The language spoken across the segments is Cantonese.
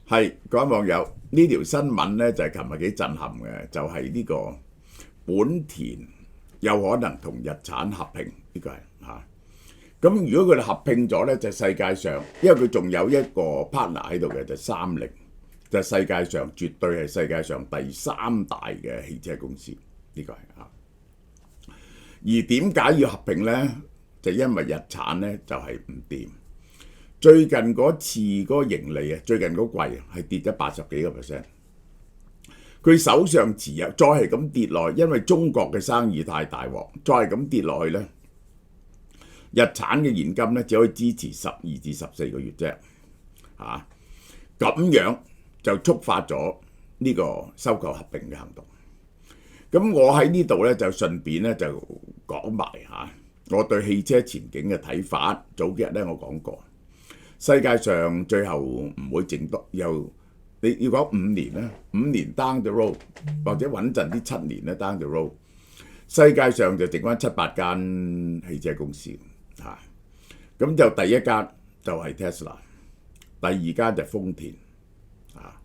係各位網友，呢條新聞呢就係琴日幾震撼嘅，就係呢個本田有可能同日產合併，呢個係嚇。咁如果佢哋合併咗呢，就世界上，因為佢仲有一個 partner 喺度嘅，就三菱，就世界上絕對係世界上第三大嘅汽車公司，呢個係嚇。而點解要合併呢？就因為日產呢就係唔掂。最近嗰次嗰個盈利啊，最近嗰季係跌咗80幾個%。佢手上持有再係咁跌落去，因為中國嘅生意太大鑊，再係咁跌落去呢，日產嘅現金呢只可以支持12至14個月啫。咁樣就觸發咗呢個收購合併嘅行動。咁我喺呢度呢，就順便呢就講埋我對汽車前景嘅睇法。早幾日呢，我講過。世界上最後唔會剩多，又你要講5年咧，5年 down the road， 或者穩陣啲7年咧 down the road， 世界上就剩翻7、8間汽車公司嚇。咁就第一間就係 Tesla， 第二間就係豐田嚇。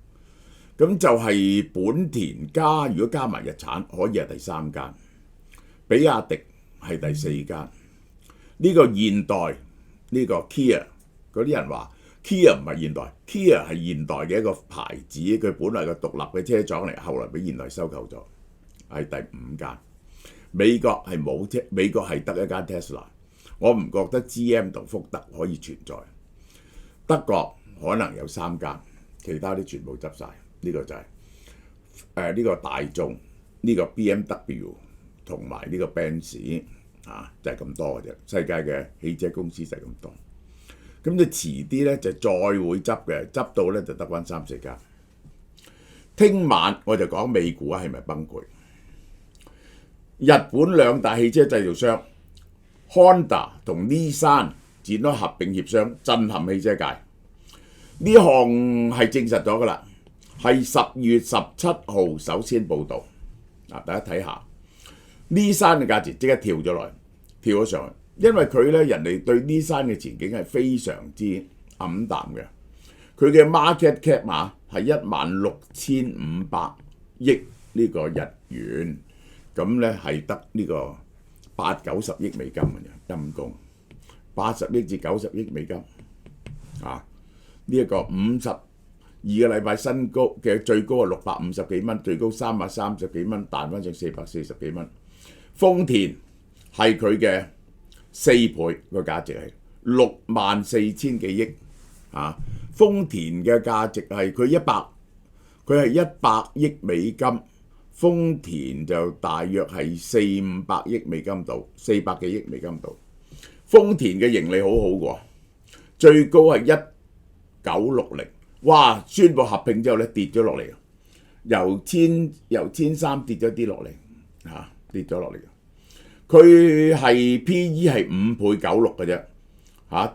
咁就係本田加，如果加埋日產，可以係第3間。比亞迪係第4間。呢個現代呢個 Kia。嗰啲人話 Kia 唔係現代 ，Kia 係現代嘅一個牌子，佢本來個獨立嘅車廠嚟，後來俾現代收購咗，係第5間。美國係冇車，美國係得一間 Tesla， 我唔覺得 GM 同福特可以存在。德國可能有3間，其他啲全部執晒。呢個就係呢個大眾，呢個 BMW 同埋呢個 Benz 就係咁多嘅啫。世界嘅汽車公司就係咁多。咁就遲啲咧就再會執嘅，執到咧就得翻3、4間。聽晚我就講美股係咪崩潰？日本2大汽車製造商 Honda 同 Nissan 展開合併協商，震撼汽車界。呢項係證實咗㗎啦，係10月17號首先報導。大家睇下 Nissan 嘅價錢即刻跳咗落嚟，跳咗上去。因為佢咧，人哋對Nissan嘅前景係非常之黯淡嘅。佢嘅 market cap 係16,500億呢個日元，咁咧係得呢個80-90億美金嘅啫，陰公80億至90億美金呢一個52個禮拜新高嘅最高係650幾蚊，最高330幾蚊，彈翻上440幾蚊。豐田係佢嘅4倍個價值係64,000幾億豐田嘅價值係佢係100億美金，豐田就大約係400-500億美金度，400幾億美金度。豐田嘅盈利好好喎，最高係1960，哇！宣布合併之後咧跌咗落嚟，由1,300跌咗啲落嚟跌咗落嚟。佢係 P/E 係5倍96嘅啫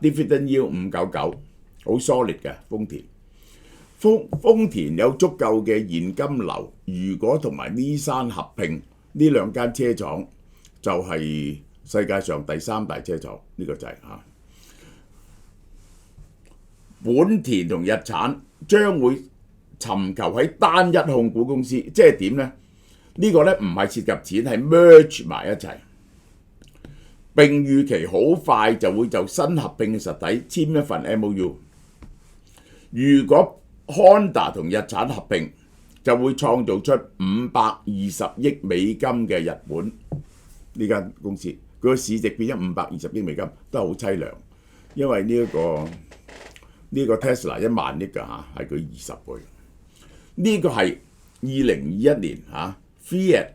，dividend yield 5.99，好 solid 嘅豐田。豐田有足夠嘅現金流，如果同埋Nissan合併，呢2間車廠就係世界上第3大車廠，呢個就係本田同日產將會尋求喺單一控股公司，即係點呢？呢個咧唔係涉及錢，係 merge 埋一齊。並預期好快就會就新合併嘅實體簽一份 MOU。如果 Honda 同日產合併，就會創造出520億美金嘅日本呢間公司，佢個市值變咗520億美金，都係好凄涼。因為呢個 Tesla 1萬億㗎係佢20倍。呢個係2021年Fiat、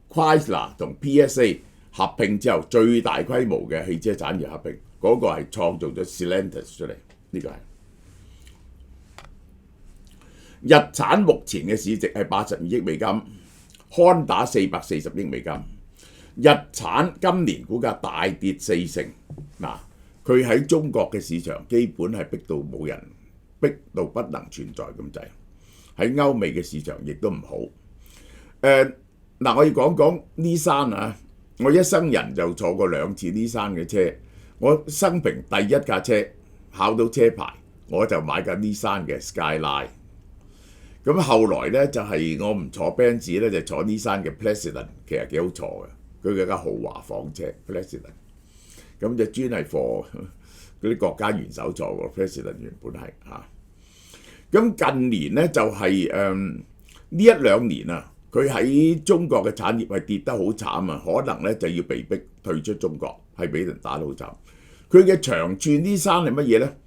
Chrysler 同 PSA。合併之後最大規模嘅汽車產業合併，嗰個係創造咗 Stellantis 出嚟，呢個係日產目前嘅市值係82億美金，Honda 440億美金。日產今年股價大跌40%，佢喺中國嘅市場基本係逼到冇人，逼到不能存在咁滯。喺歐美嘅市場亦都唔好。我要講講Nissan我一生人就坐過2次Nissan嘅車，我生平第一架車考到車牌我就買緊Nissan嘅 Skyline。咁後來咧就係、我唔坐 Benz 咧，就坐Nissan嘅 President， 其實幾好坐嘅，佢嘅架豪華房車 President。咁就專係 for 嗰啲國家元首坐喎 President 原本係嚇。咁近年咧就係呢一兩年啊，佢喺中國嘅產業係跌得好慘啊，可能咧就要被逼退出中國，係俾人打到好慘。佢嘅長處呢衫係乜嘢咧？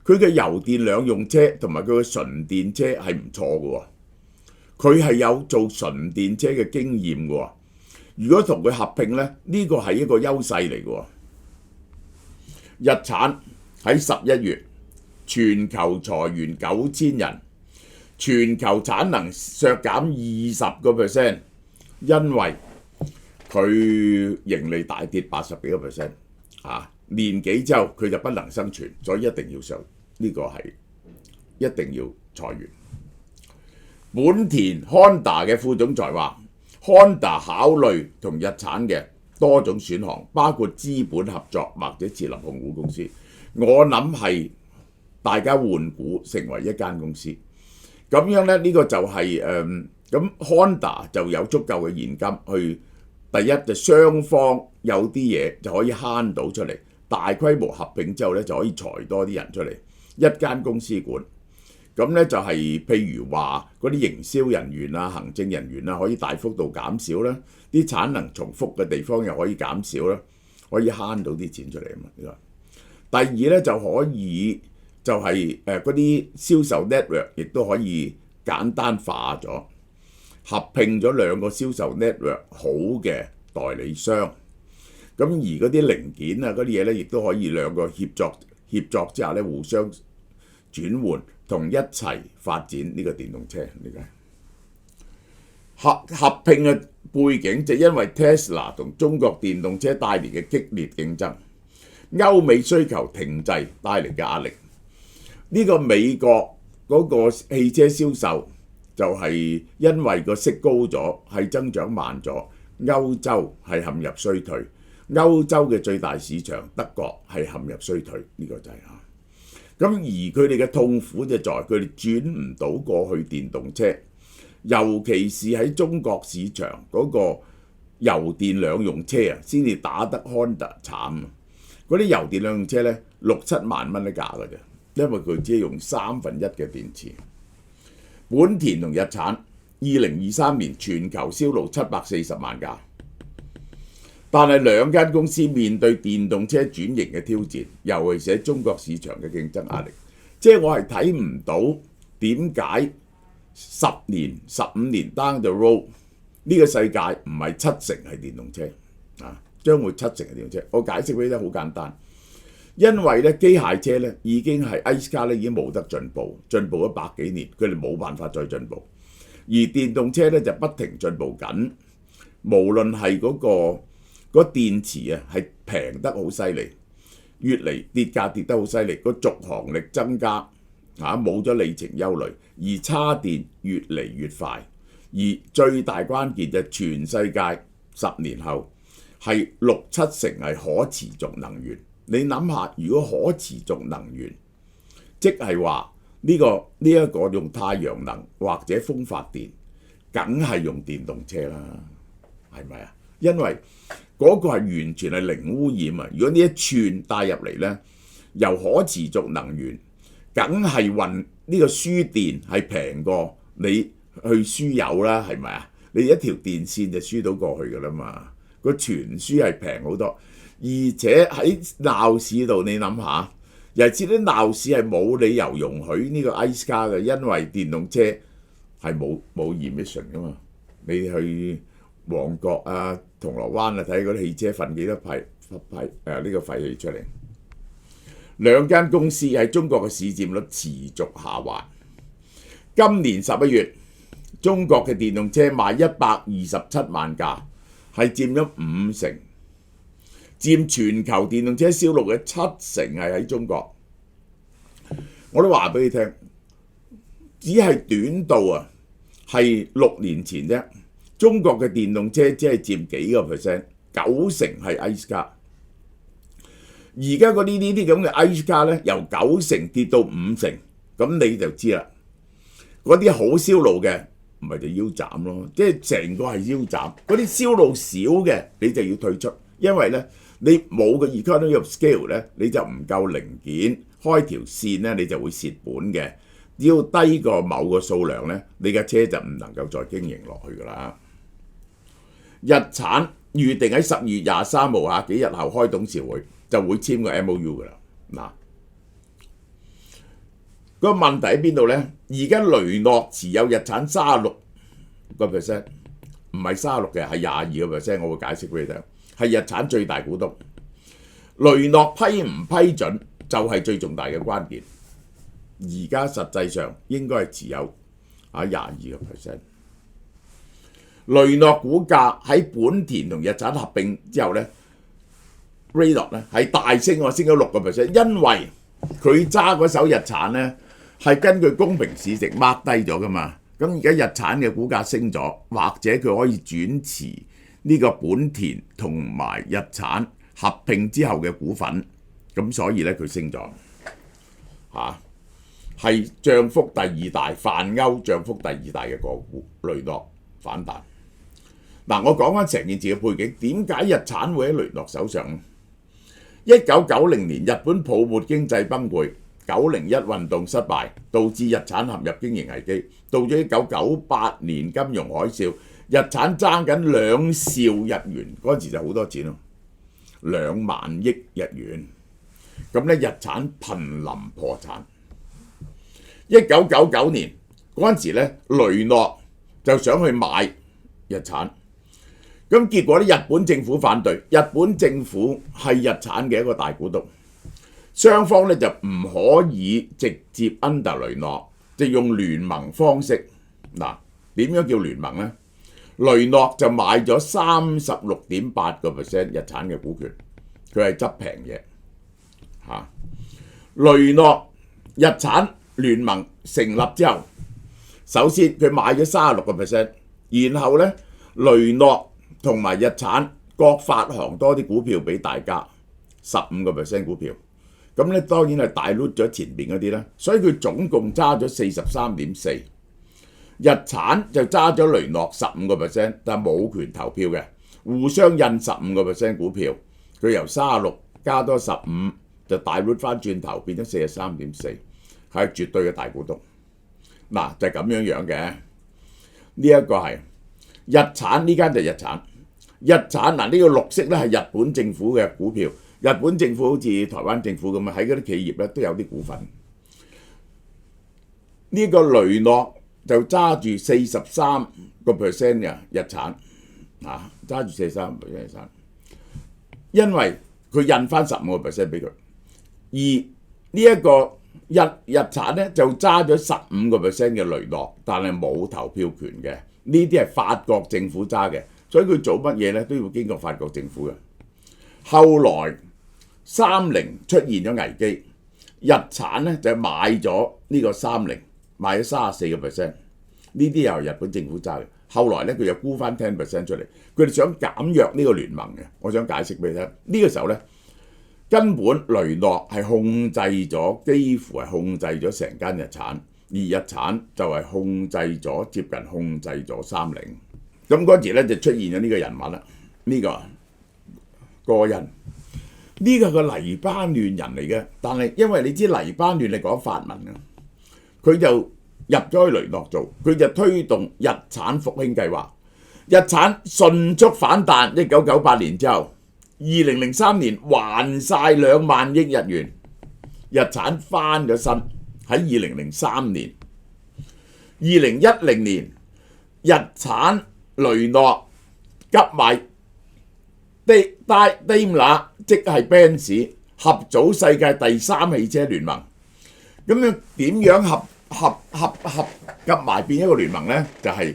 佢嘅油電兩用車同埋佢嘅純電車係唔錯嘅喎，佢係有做純電車嘅經驗嘅喎。如果同佢合併咧，呢個係一個優勢嚟嘅喎。日產喺11月全球裁員9000人，全球產能削減20%，因為佢盈利大跌80幾個%啊！年幾之後佢就不能生存，所以一定要上，呢個係一定要裁員。本田 Honda 嘅副總裁話 ，Honda 考慮同日產嘅多種選項，包括資本合作或者設立控股公司。我諗係大家換股成為一間公司，咁樣咧呢個就係咁 Honda 就有足夠嘅現金去，第一就雙方有啲嘢就可以慳到出嚟。大規模合併之後咧，就可以裁多啲人出嚟，一間公司管。咁咧就係譬如話嗰啲營銷人員啊、行政人員啊，可以大幅度減少啦，啲產能重複嘅地方又可以減少啦，可以慳到啲錢出嚟啊嘛。第二咧就可以就係嗰啲銷售 network 亦都可以簡單化咗，合併咗兩個銷售 network 好嘅代理商。咁而嗰啲零件啊嗰啲嘢咧，亦都可以兩個協作之下咧，互相轉換，同一齊發展呢個電動車。呢個合併嘅背景就因為 Tesla 同中國電動車帶嚟嘅激烈競爭，歐美需求停滯帶嚟嘅壓力。呢個美國嗰個汽車銷售就係因為個息高咗，係增長慢咗，歐洲係陷入衰退。歐洲嘅最大市場德國係陷入衰退，呢個就係咁而佢哋嘅痛苦就在佢哋轉唔到過去電動車，尤其是喺中國市場嗰個油電兩用車啊，先至打得 Honda 慘。嗰啲油電兩用車咧6-7萬蚊一架嘅啫，因為佢只係用1/3嘅電池。本田同日產2023年全球銷路740萬架。但係兩間公司面對電動車轉型嘅挑戰，尤其是喺中國市場嘅競爭壓力，即係我係睇唔到點解10年、15年 down the road 呢個世界唔係70%係電動車啊，將會70%係電動車。我解釋俾你聽好簡單，因為咧機械車咧已經係 ICE car 咧已經冇得進步咗100幾年，佢哋冇辦法再進步，而電動車咧就不停進步緊，無論係嗰電池啊係平得好犀利，越嚟跌價跌得好犀利，個續航力增加嚇，冇咗里程憂慮，而叉電越嚟越快，而最大關鍵就係全世界10年後係6-7成係可持續能源。你諗下，如果可持續能源，即係話呢一個用太陽能或者風發電，梗係用電動車啦，係咪啊？因為嗰個係完全係零污染啊！如果呢一串帶入嚟呢，由可持續能源，梗係運呢個輸電係平過你去輸油啦，係咪啊？你一條電線就輸到過去㗎啦嘛，個傳輸係平好多，而且喺鬧市度你諗下，尤其是啲鬧市係冇理由容許呢個 ICE car 嘅，因為電動車係冇 emission 㗎嘛，你去旺角啊、銅鑼灣啊，睇嗰啲汽車噴幾多呢個廢氣出嚟。兩間公司喺中國嘅市佔率持續下滑。今年11月，中國嘅電動車賣127萬架，係佔咗50%，佔全球電動車銷路嘅70%係喺中國。我都話俾你聽，只係短到啊，係6年前啫。中國嘅電動車只係佔幾個%，90%係 ICE car。而家嗰啲呢啲咁嘅 H 卡咧，由90%跌到50%，咁你就知啦。嗰啲好銷路嘅，唔係就腰斬咯，即係成個係腰斬。嗰啲銷路少嘅，你就要退出，因為咧你冇個 economy of scale 咧，你就唔夠零件，開條線咧你就會蝕本嘅。要低過某個數量咧，你架車就唔能夠再經營落去㗎啦。日產預定喺12月23號啊，幾日後開董事會就會簽個 MOU 㗎啦。嗱，個問題喺邊度咧？而家雷諾持有日產36%，唔係36嘅，係22%。我會解釋俾你聽，係日產最大股東。雷諾批唔批准就係最重大嘅關鍵。而家實際上應該係持有22%。雷諾股價喺本田同日產合併之後咧 ，Renault 咧係大升喎，升咗6%，因為佢揸嗰手日產咧係根據公平市值 mark 低咗噶嘛。咁而家日產嘅股價升咗，或者佢可以轉持呢個本田同埋日產合併之後嘅股份，咁所以咧佢升咗嚇。係漲幅第二大，泛歐漲幅第二大嘅個股，雷諾反彈。嗱，我講翻成件事嘅背景，點解日產會喺雷諾手上？1990年日本泡沫經濟崩潰，901運動失敗，導致日產陷入經營危機。到咗1998年金融海嘯，日產爭緊2兆日元，嗰陣時就好多錢咯，2萬億日元。咁咧日產瀕臨破產。1999年嗰陣時咧，雷諾就想去買日產，咁結果咧日本政府反對。日本政府係日產嘅一個大股東，雙方咧就唔可以直接 under 雷諾，就用聯盟方式。嗱，點樣叫聯盟咧？雷諾就買咗36.8% 日產嘅股權，佢係執平嘢嚇。雷諾日產聯盟成立之後，首先佢買咗36%，然後咧雷諾同埋日產各發行多啲股票俾大家，15% 股票。咁咧當然係大 loot 咗前邊嗰啲啦，所以佢總共揸咗43.4%。日產就揸咗雷諾15%，但冇權投票嘅，互相印15% 股票，佢由36加多15就大 loot 翻轉頭變咗43.4%。係絕對嘅大股東，嗱就係咁樣嘅。呢一個係日產，呢間就係日產。日產嗱呢個綠色咧係日本政府嘅股票，日本政府好似台灣政府咁啊，喺嗰啲企業咧都有啲股份。呢個雷諾就揸住43% 嘅日產，啊揸住43% 日產，因為佢印翻15% 俾佢，而呢一個日產咧就揸咗15% 嘅雷諾，但係冇投票權嘅。呢啲係法國政府揸嘅，所以佢做乜嘢咧都要經過法國政府嘅。後來30出現咗危機，日產咧就買咗呢個30，買咗34%，呢啲又係日本政府揸嘅。後來咧佢又沽翻10% 出嚟，佢哋想減弱呢個聯盟嘅。我想解釋俾你聽，呢個時候咧。根本雷諾係控制咗，幾乎係控制咗成間日產，而日產就係控制咗，接近控制咗30。咁嗰時咧就出現咗呢個人物啦，呢個個人，呢個係個黎巴嫩人嚟嘅，但係因為你知黎巴嫩係講法文嘅，佢就入咗去雷諾做，佢就推動日產復興計劃，日產迅速反彈。1998年之後。2003年還晒2萬億日元，日產翻咗身喺2003年。2010年日產雷諾急買Daimler，即係 Benz 合組世界第3汽車聯盟。咁樣點樣合急埋變一個聯盟呢？就係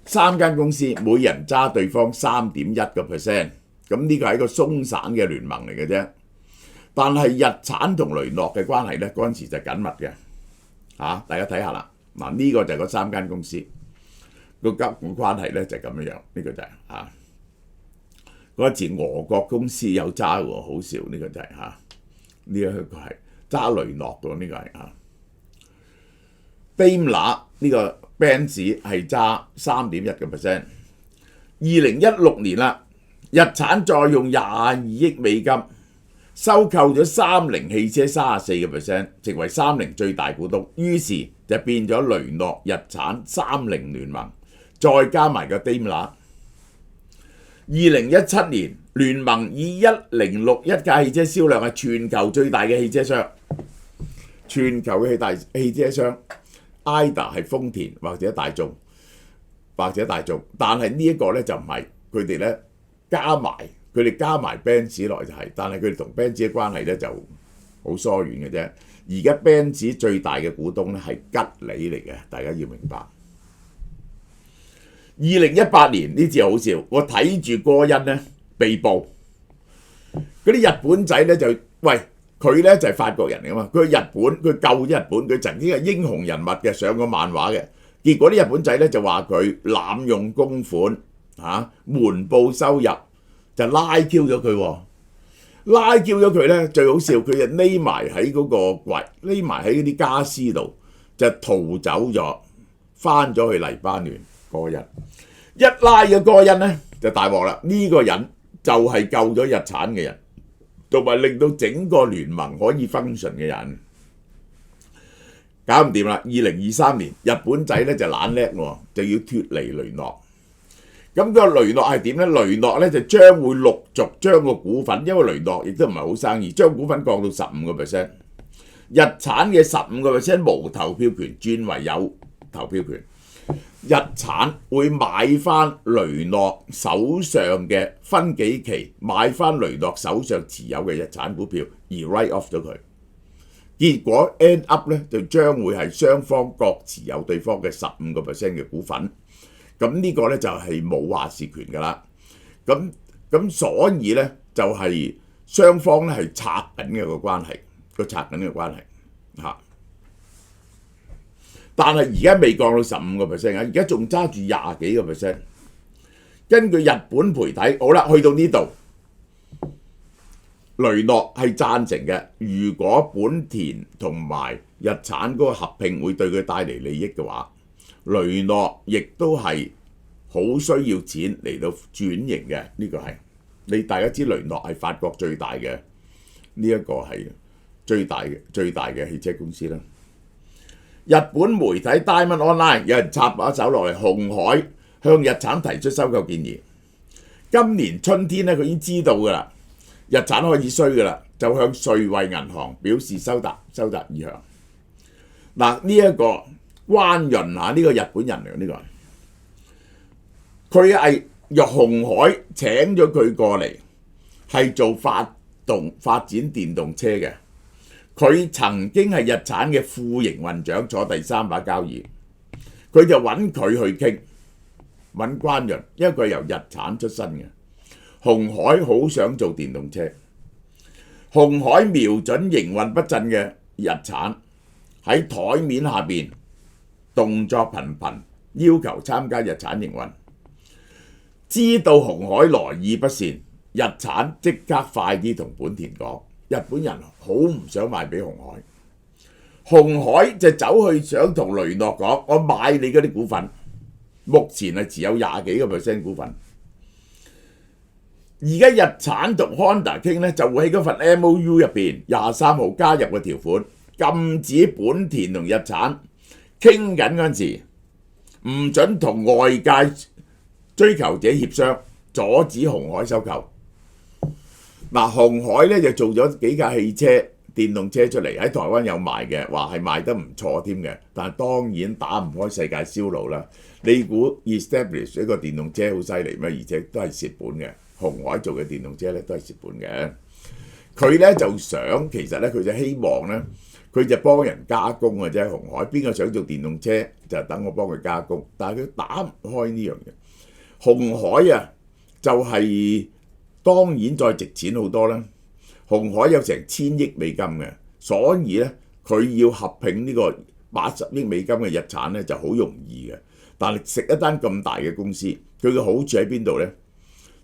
3間公司每人揸對方3.1%。咁呢個係一個鬆散嘅聯盟嚟嘅啫，但係日產同雷諾嘅關係咧，嗰陣時就緊密嘅，大家睇下啦。嗱，呢個就係嗰3間公司個交股關係咧，就係咁樣樣，呢個就係嗰次俄國公司有揸喎，好笑呢個就係呢一個係揸雷諾嘅呢個係Daimler 呢個 Benz 係揸3.1%。2016年啦，日產再用22億美金收購咗三菱汽車34%，成為三菱最大股東，於是就變咗雷諾、日產、三菱聯盟，再加埋個 Daimler。2017年聯盟以1061架汽車銷量係全球最大嘅汽車商，全球嘅汽車商 either 係豐田或者大眾，但係呢一個咧就唔係，佢哋咧加埋 Benz 落就係，但係佢哋同 Benz 嘅關係咧就好疏遠嘅啫。而家 Benz 最大嘅股東咧係吉利嚟嘅，大家要明白。2018年呢次好笑，我睇住戈恩咧被捕，嗰啲日本仔咧就喂佢咧就係法國人嚟噶嘛，佢去日本佢救咗日本，佢曾經係英雄人物嘅，上過漫畫嘅。結果啲日本仔咧就話佢濫用公款瞞報收入，就拉 Q 咗佢。拉 Q 咗佢咧最好笑，佢就匿埋喺嗰個櫃，匿埋喺嗰啲家私度，就逃走咗，翻咗去黎巴嫩。戈恩一拉咗戈恩咧就大鑊啦！呢個人就係救咗日產嘅人，同埋令到整個聯盟可以 function 嘅人。搞唔掂啦！2023年日本仔咧就懶叻喎，就要脱離雷諾。咁個雷諾係點咧？雷諾咧就將會陸續將個股份，因為雷諾亦都唔係好生意，將股份降到15%。日產嘅15% 無投票權轉為有投票權。日產會買翻雷諾手上嘅分幾期，買翻雷諾手上持有嘅日產股票，而 write off 咗佢。結果 end up 咧就將會係雙方各持有對方嘅15% 嘅股份，咁呢個咧就係冇話事權㗎啦。咁所以咧就係雙方咧係拆緊嘅個關係，拆緊嘅關係嚇。但係而家未降到15%啊，而家仲揸住20幾個%。根據日本媒體，好啦，去到呢度，雷諾係贊成嘅。如果本田同埋日產嗰個合併會對佢帶嚟利益嘅話，雷諾亦都係好需要錢嚟到轉型嘅。呢個係大家知雷諾係法國最大嘅呢一個係最大嘅汽車公司啦。日本媒體 Diamond Online 有人插把手落嚟，鴻海向日產提出收購建議。今年春天咧，佢已經知道㗎啦，日產開始衰㗎啦，就向瑞惠銀行表示收集意向。嗱，呢一個關潤呢個日本人嚟，呢個佢係由鴻海請咗佢過嚟，係做發展電動車嘅。佢曾經係日產嘅副營運長，坐第3把交椅，佢就揾佢去傾，揾關潤，因為佢係由日產出身嘅。鴻海好想做電動車，鴻海瞄準營運不振嘅日產，喺台面下邊動作頻頻，要求參加日產營運。知道鴻海來意不善，日產即刻快啲同本田講。日本人好唔想賣俾鴻海，鴻海就走去想同雷諾講，我買你嗰啲股份，目前係持有20幾個%股份。而家日產同 Honda 傾咧，就會喺嗰份 MOU 入邊23號加入個條款，禁止本田同日產傾緊嗰陣時，唔准同外界追求者協商，阻止鴻海收購。嗱，鴻海咧就做咗幾架電動車出嚟，喺台灣有賣嘅，話係賣得唔錯添嘅。但係當然打唔開世界銷路啦。你估 establish 一個電動車好犀利咩？而且都係蝕本嘅。鴻海做嘅電動車咧都係蝕本嘅。佢咧就想，其實咧佢就希望咧，佢就幫人加工嘅啫。鴻海邊個想做電動車就等我幫佢加工，但係佢打唔開呢樣嘢。鴻海啊，就係當然再值錢好多啦。鴻海有成1000億美金嘅，所以咧佢要合併呢個80億美金嘅日產咧就好容易嘅。但係食一單咁大嘅公司，佢嘅好處喺邊度咧？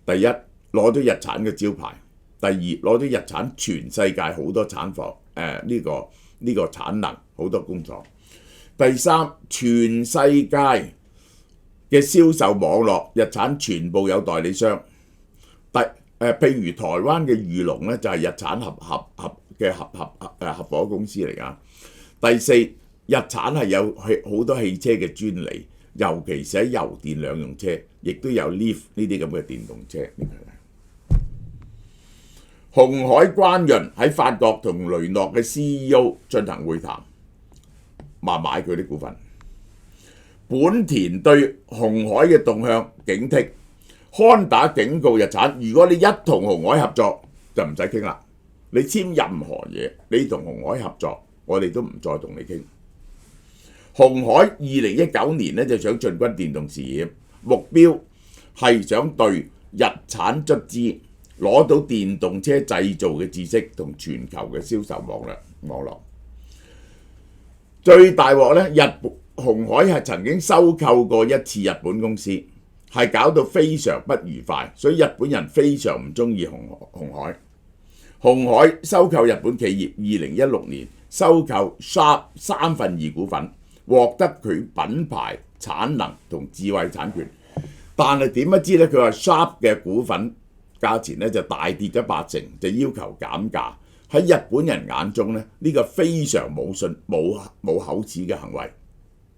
第一，攞咗日產嘅招牌，第二攞咗日產全世界好多產房呢個產能好多工廠，第三全世界嘅銷售網絡日產全部有代理商，譬如台灣嘅裕隆咧就係日產合夥公司嚟㗎。第四日產係有好多汽車嘅專利，尤其是喺油電兩用車，亦都有 Leaf 呢啲咁嘅電動車。鴻海關潤喺法國同雷諾嘅 CEO 進行會談，買佢啲股份。本田對鴻海嘅動向警惕，康打警告日產：如果你一同鴻海合作，就唔使傾啦。你簽任何嘢，你同鴻海合作，我哋都唔再同你傾。鴻海2019年咧就想進軍電動事業，目標係想對日產出資，攞到電動車製造嘅知識同全球嘅銷售網絡。最大鑊咧，鴻海係曾經收購過一次日本公司，係搞到非常不愉快，所以日本人非常唔中意鴻海。鴻海收購日本企業，2016年收購 Sharp 2/3股份，獲得佢品牌、產能同智慧產權。但係點不知咧，佢話 Sharp 嘅股份價錢咧就大跌咗80%，就要求減價。喺日本人眼中咧，呢個非常冇口齒嘅行為。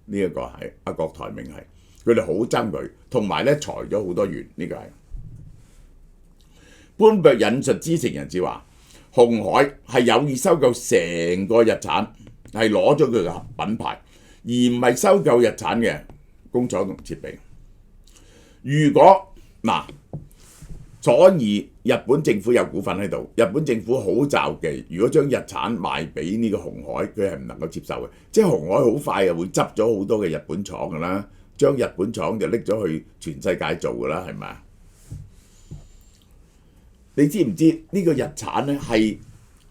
呢一個係郭台銘係，佢哋好憎佢，同埋咧裁咗好多員。呢個係潘博引述知情人士話，鴻海係有意收購成個日產，係攞咗佢嘅品牌，而唔係收購日產嘅工廠同設備。如果所以日本政府有股份喺度，日本政府好罩忌，如果將日產賣俾呢個鴻海，佢係唔能夠接受嘅。即係鴻海好快就會執咗好多嘅日本廠㗎啦，將日本廠就拎咗去全世界做㗎啦，係咪啊？你知唔知呢個日產咧係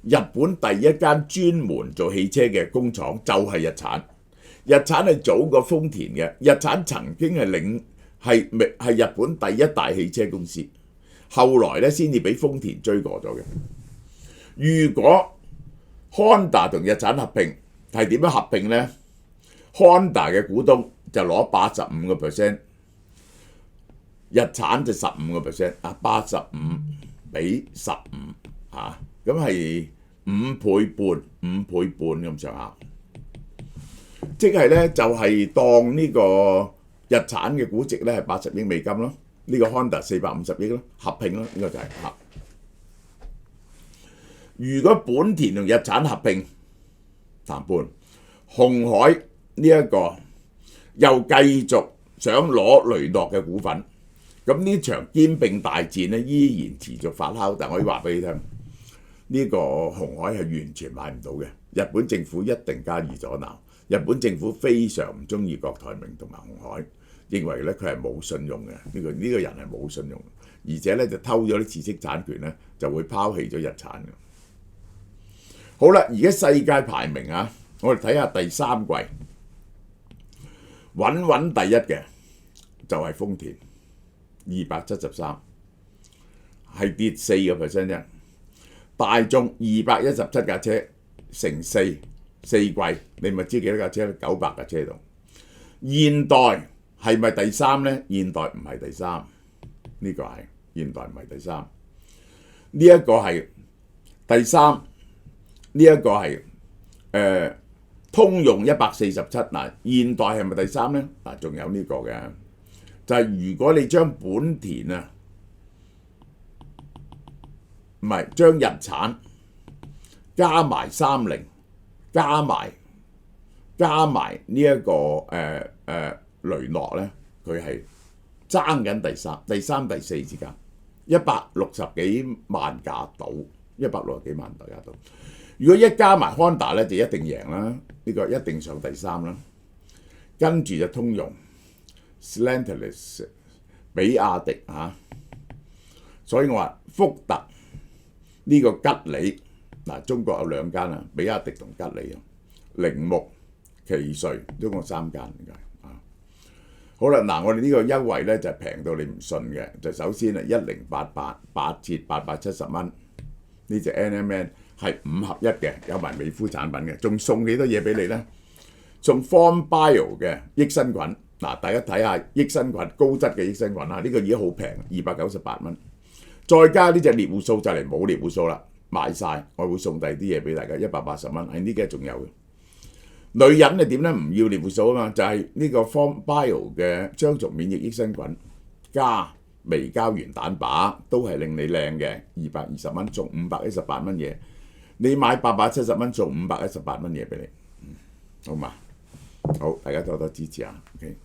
日本第一間專門做汽車嘅工廠，就係日產。日產係早過豐田嘅，日產曾經係日本第一大汽車公司。後來咧先至俾豐田追過咗嘅。如果 Honda 同日產合併，係點樣合併呢？ Honda 嘅股東就攞85%，日產就15%， 85比15咁係5倍半咁上下。即係咧就係當呢個日產嘅估值咧係80億美金咯。呢個 Honda 450億咯，合併咯，呢個就係合。如果本田同日產合併談判，鴻海呢一個又繼續想攞雷諾嘅股份，咁呢場兼併大戰咧依然持續發酵。但我可以話俾你聽，呢個鴻海係完全買唔到嘅。日本政府一定加以阻撓。日本政府非常唔中意郭台銘同埋鴻海。認為咧佢係冇信用嘅，呢個人係冇信用，而且咧就偷咗啲知識產權咧，就會拋棄咗日產嘅。好啦，而家世界排名啊，我哋睇下第三季，穩第一嘅就係豐田，273，係跌4% 啫。大眾217架車乘四季，你咪知幾多架車？900架車度。現代係咪第三呢？現代唔係第三，呢個係現代唔係第三，呢一個係第三，呢一個係通用147。現代係咪第三呢？仲有呢個嘅，就係如果你將本田啊，唔係將日產加埋30，加埋呢一個雷諾咧，佢係爭緊第三、第四之間，160幾萬架到，160幾萬架到。如果一加埋 Honda 咧，就一定贏啦，呢個一定上第三啦。跟住就通用、Stellantis、比亞迪所以我話福特呢個吉利中國有2間啊，比亞迪同吉利啊，鈴木、奇瑞，中國3間。好啦，嗱，我哋呢個優惠咧就平到你唔信嘅，就首先係1088，8折870蚊，呢隻 NMN 係5合1嘅，有埋美膚產品嘅，仲送幾多嘢俾你咧？送 Form Bio 嘅益生菌，嗱，大家睇下益生菌高質嘅益生菌啊，呢個已經好平，298蚊，再加呢隻獵戶素就嚟冇獵戶素啦，賣晒，我會送第二啲嘢俾大家，180蚊，喺呢幾日仲有嘅。女人係點咧？唔要獵戶素啊嘛，就係呢個 Form Bio 嘅張族免疫益生菌加微膠原蛋白，都係令你靚嘅，220蚊送518蚊嘢，你買870蚊送518蚊嘢俾你，好嘛？好，大家多多支持啊 ，OK。